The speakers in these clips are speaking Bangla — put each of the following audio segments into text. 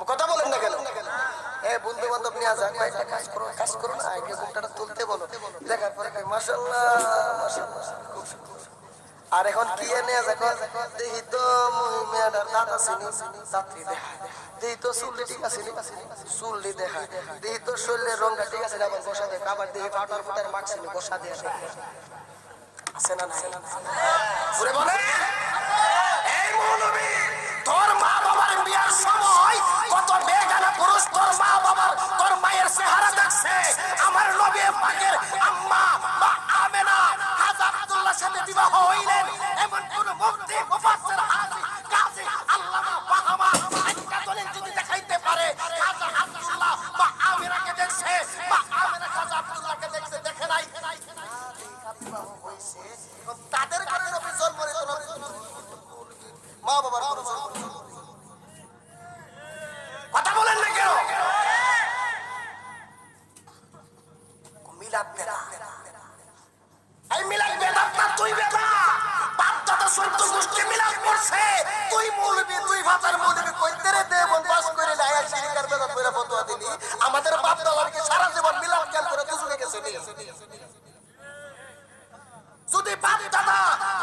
কথা বলেন না কেন? বন্ধু বান্ধব নিয়ে যাক, কাজ করো না, আগে বুকটা তুলতে বলো, দেখার পরে মাশাআল্লাহ মাশাআল্লাহ খুব সুন্দর। আর এখন কি নিয়ে যাক, দেখি তো মেয়েটার দাঁত আছে নি, দাঁতটি দেখা, দেখি তো চুলটি ঠিক আছে নি, চুলটি দেখা, দেখি তো শরীরের রংটা ঠিক আছে, আবার বসা দেখে, আবার দেখি ফাটার ফুটার মারছি বসা দিয়ে আছে না নাই? বলে বলে এই মৌলবী, তোর মা বাবার বিয়ার সময় কত বেগানা পুরুষ তোর মা বাবার তোর মায়ের চেহারা দেখছে। আমার নবী পাকের আম্মা বা আমেনা হাজা আব্দুল্লাহ সাথে বিবাহ হইলেন, এমন কোন মুফতি মুফাসসির হাজি কাজী আল্লামা বাহামা একটা দলিল যদি দেখাইতে পারে হাজা আব্দুল্লাহ বা আমেনাকে দেখছে বা আমেনা হাজা আব্দুল্লাহকে দেখছে, দেখে নাই? বিবাহ হইছে, তাদের কারণে নবী জন্ম নিলেন, মা বাবার কথা বলেন না কেন? মিলাদ বেদাত, এই মিলাদ বেদাত না, তুই বেদাত। বাপ দাদা সত্য গোষ্ঠী মিলাদ করছে, তুই মৌলবী, তুই ভাতার মৌলবী কইতে রে দেবন পাস করে লায়া শিরকার বেদাত কইরা ফতোয়া দিলি। আমাদের বাপ দাদাকে সারা জীবন মিলাদ কেন করে দুজনে গেছে নি? যদি বাপ দাদা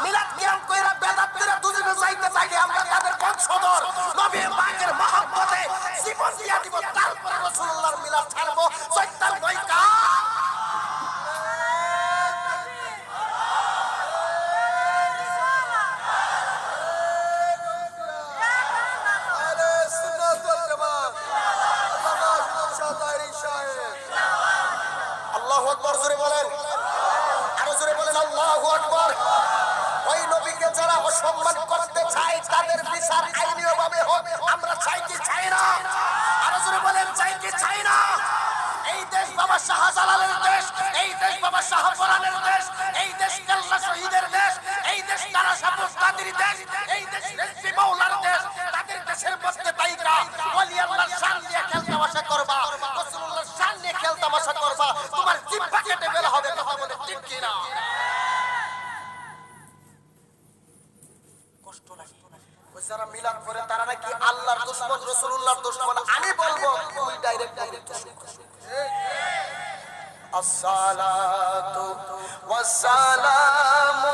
মিলাদ কিয়াম কইরা বেদাত কইরা দুজনে যাইতে থাকে, আমরা তাদের বংশধর, নবী পাকের মহব্বতে জীবন দিয়া দিব, তারপর রাসূলুল্লাহর মিলাদ ছাড়বো। শয়তান কইকা আরে সুন্নাত ওয়াল জামাত আল্লাহ শাহদারি সাহেব, আল্লাহু আকবার জোরে বলেন, আরো জোরে বলেন আল্লাহু আকবার। ওই নবীকে যারা অসম্মান করতে চায় তাদের বিচার আইনীয় ভাবে হোক, আমরা চাই কি চাই না? আরো জোরে বলেন, চাই কি চাই না? এই দেশ বাবা শাহজালালের দেশ, এই দেশ বাবা শাহপরানের দেশ, এই দেশ কেল্লা শহীদের দেশ, এই দেশ তারা সাপুস কাদের দেশ, এই দেশ রেসি মাওলার দেশ। তাদের দেশের মধ্যে তাইকা ওলি আল্লাহর শান নিয়ে খেলতামাশা করবা, রাসূলুল্লাহর শান নিয়ে খেলতামাশা করবা, তোমার জিহ্বা কেটে বের হবে। কথা বলে ঠিক কি না? কষ্ট লাগে। ওই যারা মিলাদ করে তারা নাকি আল্লাহর দুশমন, রাসূলুল্লাহর দুশমন। আমি বলবো তুই ডাইরেক্ট আসসালাতু ওয়াসসালামু